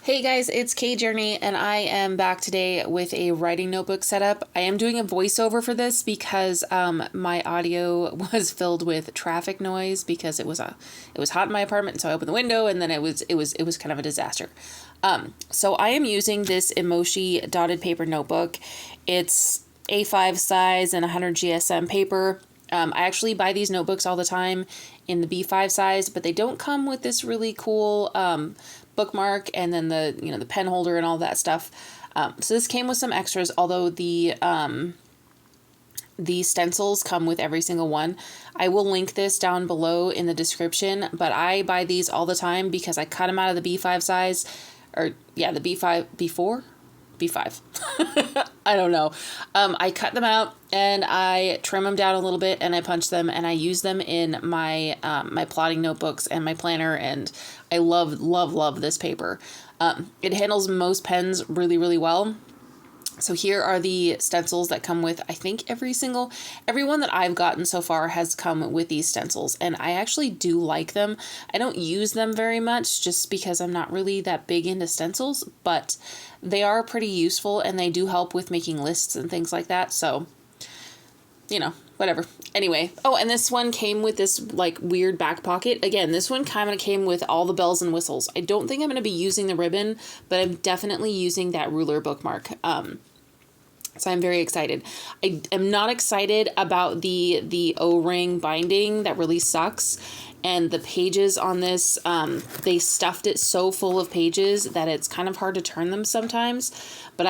Hey guys, it's Kay Journey, and I am back today with a writing notebook setup. I am doing a voiceover for this because my audio was filled with traffic noise because it was hot in my apartment, so I opened the window, and then it was kind of a disaster. So I am using this Emoshi dotted paper notebook. It's A5 size and 100 GSM paper. I actually buy these notebooks all the time in the B5 size, but they don't come with this really cool bookmark and then the pen holder and all that stuff. So this came with some extras, although the stencils come with every single one. I will link this down below in the description, but I buy these all the time because I cut them out of the B5 size, or yeah, the B5, B4? B5. I don't know. I cut them out and I trim them down a little bit and I punch them and I use them in my my plotting notebooks and my planner, and I love this paper. It handles most pens really well. So here are the stencils that come with, I think every one that I've gotten so far has come with these stencils, and I actually do like them. I don't use them very much just because I'm not really that big into stencils, but they are pretty useful and they do help with making lists and things like that. So, whatever. Anyway, and this one came with this like weird back pocket. Again, this one kind of came with all the bells and whistles. I don't think I'm going to be using the ribbon, but I'm definitely using that ruler bookmark. So I'm very excited. I am not excited about the O-ring binding. That really sucks. And the pages on this, they stuffed it so full of pages that it's kind of hard to turn them sometimes. But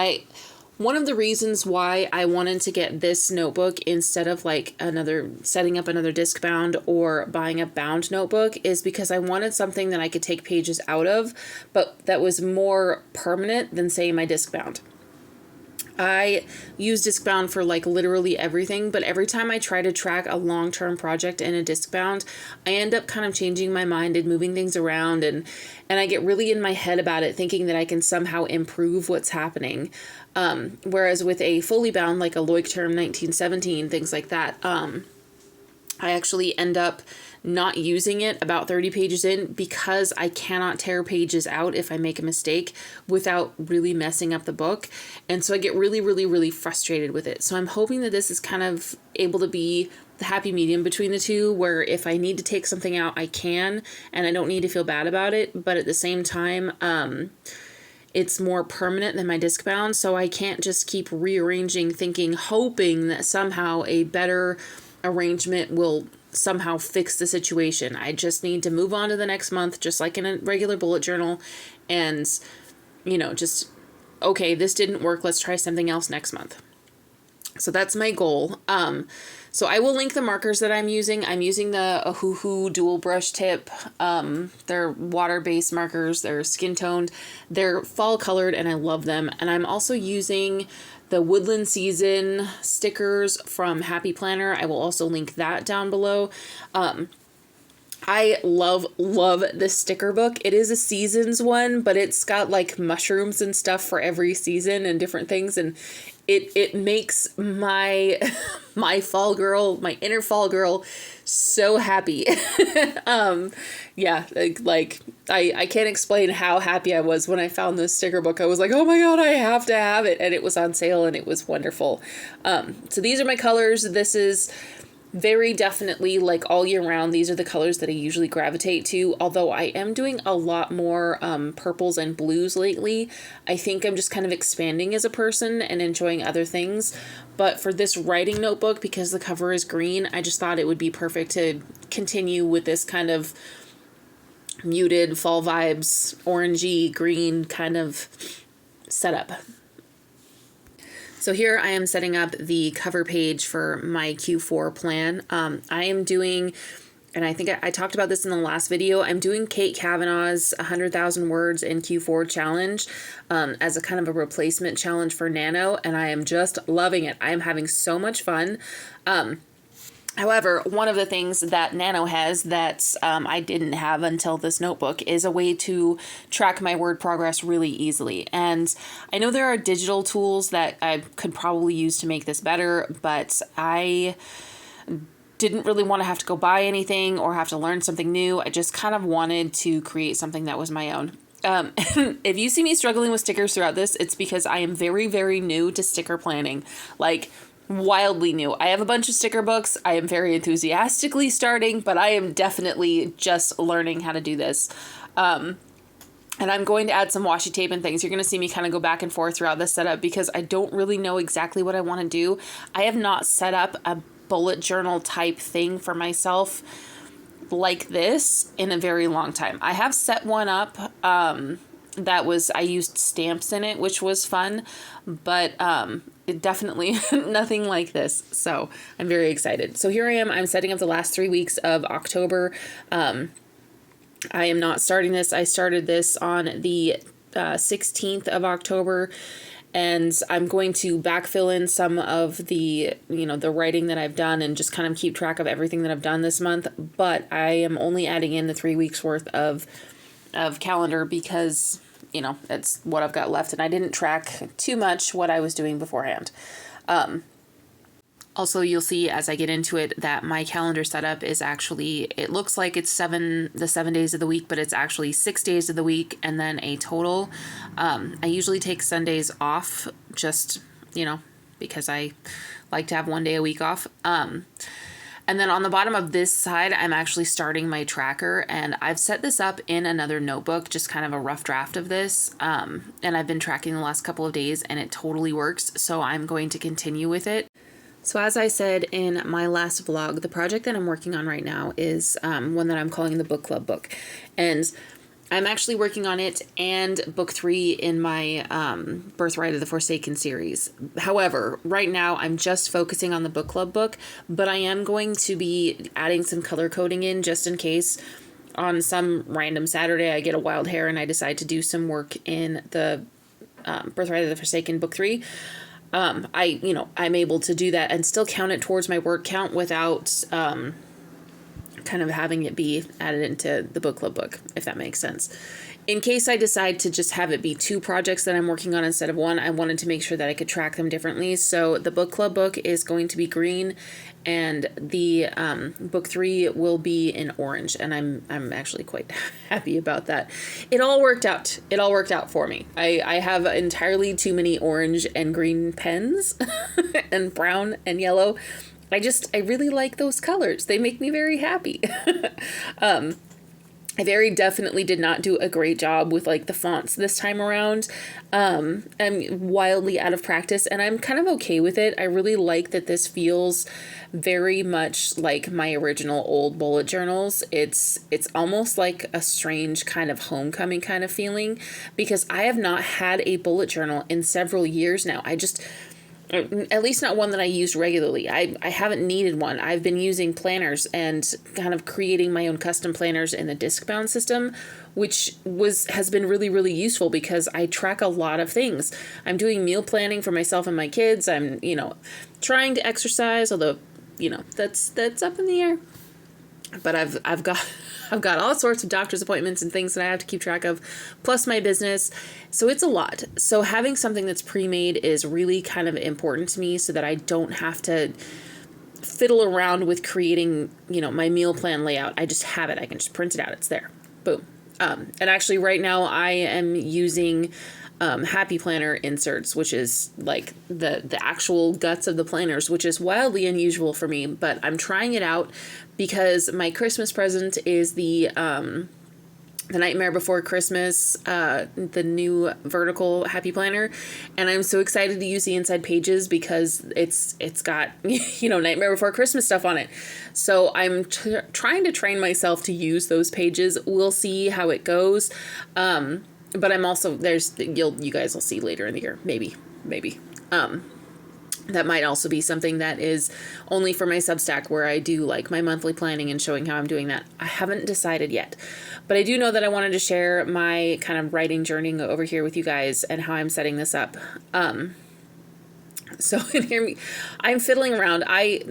one of the reasons why I wanted to get this notebook instead of setting up another disc bound or buying a bound notebook is because I wanted something that I could take pages out of, but that was more permanent than, say, my disc bound. I use discbound for literally everything, but every time I try to track a long-term project in a discbound, I end up kind of changing my mind and moving things around, and I get really in my head about it, thinking that I can somehow improve what's happening. Whereas with a fully bound, like a Leuchtturm 1917, things like that, I actually end up not using it about 30 pages in because I cannot tear pages out if I make a mistake without really messing up the book. And so I get really frustrated with it. So I'm hoping that this is kind of able to be the happy medium between the two, where if I need to take something out, I can, and I don't need to feel bad about it. But at the same time, it's more permanent than my disc bound. So I can't just keep rearranging, hoping that somehow a better arrangement will somehow fix the situation. I just need to move on to the next month, just like in a regular bullet journal, and okay, this didn't work, let's try something else next month. So that's my goal. So I will link the markers that I'm using. I'm using the Ohuhu dual brush tip. They're water-based markers. They're skin toned. They're fall colored and I love them. And I'm also using the Woodland Season stickers from Happy Planner. I will also link that down below. I love this sticker book. It is a seasons one, but it's got mushrooms and stuff for every season and different things, and it makes my fall girl, my inner fall girl, so happy. Yeah, I can't explain how happy I was when I found this sticker book. I was like, oh my god, I have to have it, and it was on sale and it was wonderful. So these are my colors. This is very definitely all year round. These are the colors that I usually gravitate to, although I am doing a lot more purples and blues lately. I think I'm just kind of expanding as a person and enjoying other things. But for this writing notebook, because the cover is green, I just thought it would be perfect to continue with this kind of muted fall vibes, orangey green kind of setup. So here I am setting up the cover page for my Q4 plan. I am doing, and I think I talked about this in the last video, I'm doing Kate Kavanaugh's 100,000 words in Q4 challenge as a kind of a replacement challenge for NaNo, and I am just loving it. I am having so much fun. However, one of the things that NaNo has that I didn't have until this notebook is a way to track my word progress really easily. And I know there are digital tools that I could probably use to make this better, but I didn't really want to have to go buy anything or have to learn something new. I just kind of wanted to create something that was my own. If you see me struggling with stickers throughout this, it's because I am very, very new to sticker planning. Like, wildly new. I have a bunch of sticker books. I am very enthusiastically starting, but I am definitely just learning how to do this. And I'm going to add some washi tape and things. You're going to see me kind of go back and forth throughout this setup because I don't really know exactly what I want to do. I have not set up a bullet journal type thing for myself like this in a very long time. I have set one up I used stamps in it, which was fun, but it definitely nothing like this. So I'm very excited. So here I am. I'm setting up the last 3 weeks of October. I am not starting this. I started this on the 16th of October, and I'm going to backfill in some of the, the writing that I've done and just kind of keep track of everything that I've done this month. But I am only adding in the 3 weeks worth of calendar because, it's what I've got left. And I didn't track too much what I was doing beforehand. Also, you'll see as I get into it that my calendar setup is actually, it looks like it's the 7 days of the week, but it's actually 6 days of the week and then a total. I usually take Sundays off just, because I like to have 1 day a week off. And then on the bottom of this side, I'm actually starting my tracker, and I've set this up in another notebook, just kind of a rough draft of this. And I've been tracking the last couple of days and it totally works. So I'm going to continue with it. So as I said in my last vlog, the project that I'm working on right now is one that I'm calling the Book Club book. And I'm actually working on it and book 3 in my Birthright of the Forsaken series. However, right now I'm just focusing on the Book Club book, but I am going to be adding some color coding in just in case on some random Saturday I get a wild hair and I decide to do some work in the Birthright of the Forsaken book 3. I'm able to do that and still count it towards my work count without kind of having it be added into the book club book, if that makes sense. In case I decide to just have it be 2 projects that I'm working on instead of 1, I wanted to make sure that I could track them differently. So the book club book is going to be green and the book 3 will be in orange. And I'm actually quite happy about that. It all worked out. It all worked out for me. I have entirely too many orange and green pens and brown and yellow. I really like those colors. They make me very happy. I very definitely did not do a great job with like the fonts this time around. I'm wildly out of practice and I'm kind of okay with it. I really like that this feels very much like my original old bullet journals. It's almost like a strange kind of homecoming kind of feeling because I have not had a bullet journal in several years now. At least not one that I used regularly. I haven't needed one. I've been using planners and kind of creating my own custom planners in the disc-bound system, which has been really, really useful because I track a lot of things. I'm doing meal planning for myself and my kids. I'm, trying to exercise, although, that's up in the air. But I've got all sorts of doctor's appointments and things that I have to keep track of, plus my business. So it's a lot. So having something that's pre-made is really kind of important to me so that I don't have to fiddle around with creating, my meal plan layout. I just have it. I can just print it out. It's there. Boom. And actually right now I am using Happy Planner inserts, which is like the actual guts of the planners, which is wildly unusual for me, but I'm trying it out because my Christmas present is the Nightmare Before Christmas, the new vertical Happy Planner, and I'm so excited to use the inside pages because it's got Nightmare Before Christmas stuff on it. So I'm trying to train myself to use those pages. We'll see how it goes. But I'm also, you guys will see later in the year, maybe. That might also be something that is only for my Substack where I do like my monthly planning and showing how I'm doing that. I haven't decided yet, but I do know that I wanted to share my kind of writing journey over here with you guys and how I'm setting this up. So hear me, I'm fiddling around. I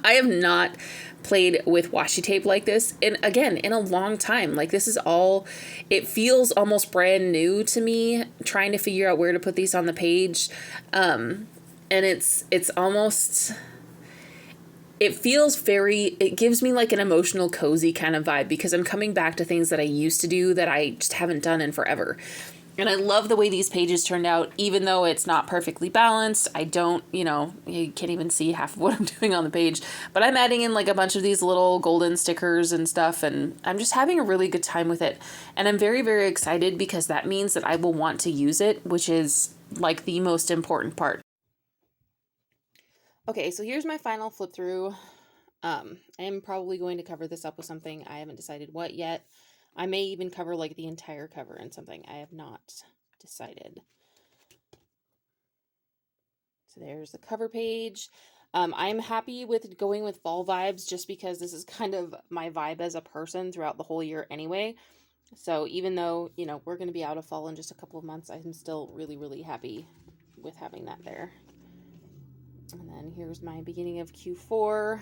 have not played with washi tape like this in a long time. Like this is all, it feels almost brand new to me trying to figure out where to put these on the page. And it's almost, it gives me like an emotional cozy kind of vibe because I'm coming back to things that I used to do that I just haven't done in forever. And I love the way these pages turned out, even though it's not perfectly balanced. I don't, you can't even see half of what I'm doing on the page, but I'm adding in like a bunch of these little golden stickers and stuff, and I'm just having a really good time with it. And I'm very, very excited because that means that I will want to use it, which is like the most important part. Okay, so here's my final flip through. I am probably going to cover this up with something. I haven't decided what yet. I may even cover like the entire cover in something. I have not decided. So there's the cover page. I'm happy with going with fall vibes just because this is kind of my vibe as a person throughout the whole year anyway. So even though, we're going to be out of fall in just a couple of months, I'm still really, really happy with having that there. And then here's my beginning of Q4.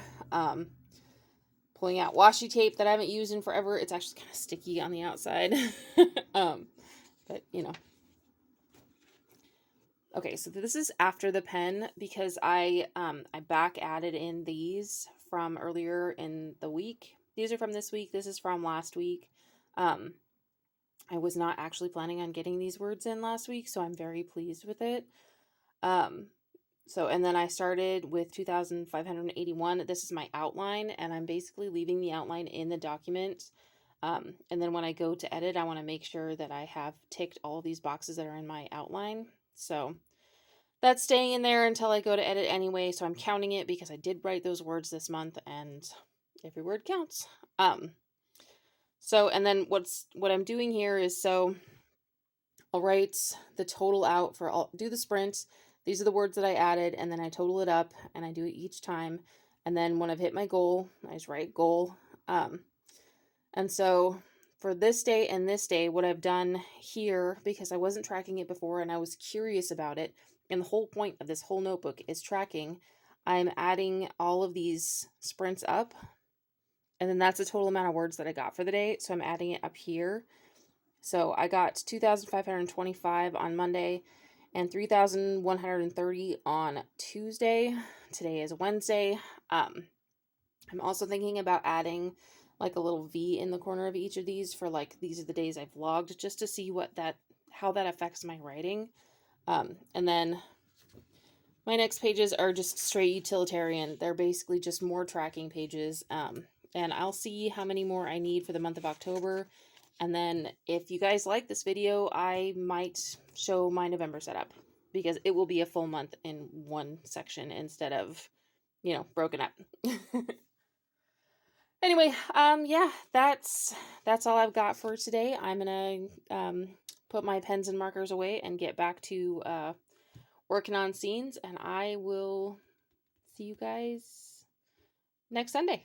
Pulling out washi tape that I haven't used in forever. It's actually kind of sticky on the outside. But, Okay, so this is after the pen because I back added in these from earlier in the week. These are from this week. This is from last week. I was not actually planning on getting these words in last week, so I'm very pleased with it. And then I started with 2,581. This is my outline, and I'm basically leaving the outline in the document. And then when I go to edit, I want to make sure that I have ticked all of these boxes that are in my outline. So that's staying in there until I go to edit anyway. So I'm counting it because I did write those words this month, and every word counts. And then what I'm doing here is I'll write the total out do the sprint. These are the words that I added, and then I total it up, and I do it each time. And then when I've hit my goal, I just write goal. And so for this day and this day, what I've done here, because I wasn't tracking it before and I was curious about it, and the whole point of this whole notebook is tracking, I'm adding all of these sprints up, and then that's the total amount of words that I got for the day. So I'm adding it up here. So I got 2,525 on Monday and 3,130 on Tuesday. Today is Wednesday. I'm also thinking about adding like a little V in the corner of each of these for like, these are the days I've logged, just to see how that affects my writing. And then my next pages are just straight utilitarian. They're basically just more tracking pages. And I'll see how many more I need for the month of October. And then if you guys like this video, I might show my November setup because it will be a full month in one section instead of, broken up. Anyway, yeah, that's all I've got for today. I'm gonna put my pens and markers away and get back to working on scenes, and I will see you guys next Sunday.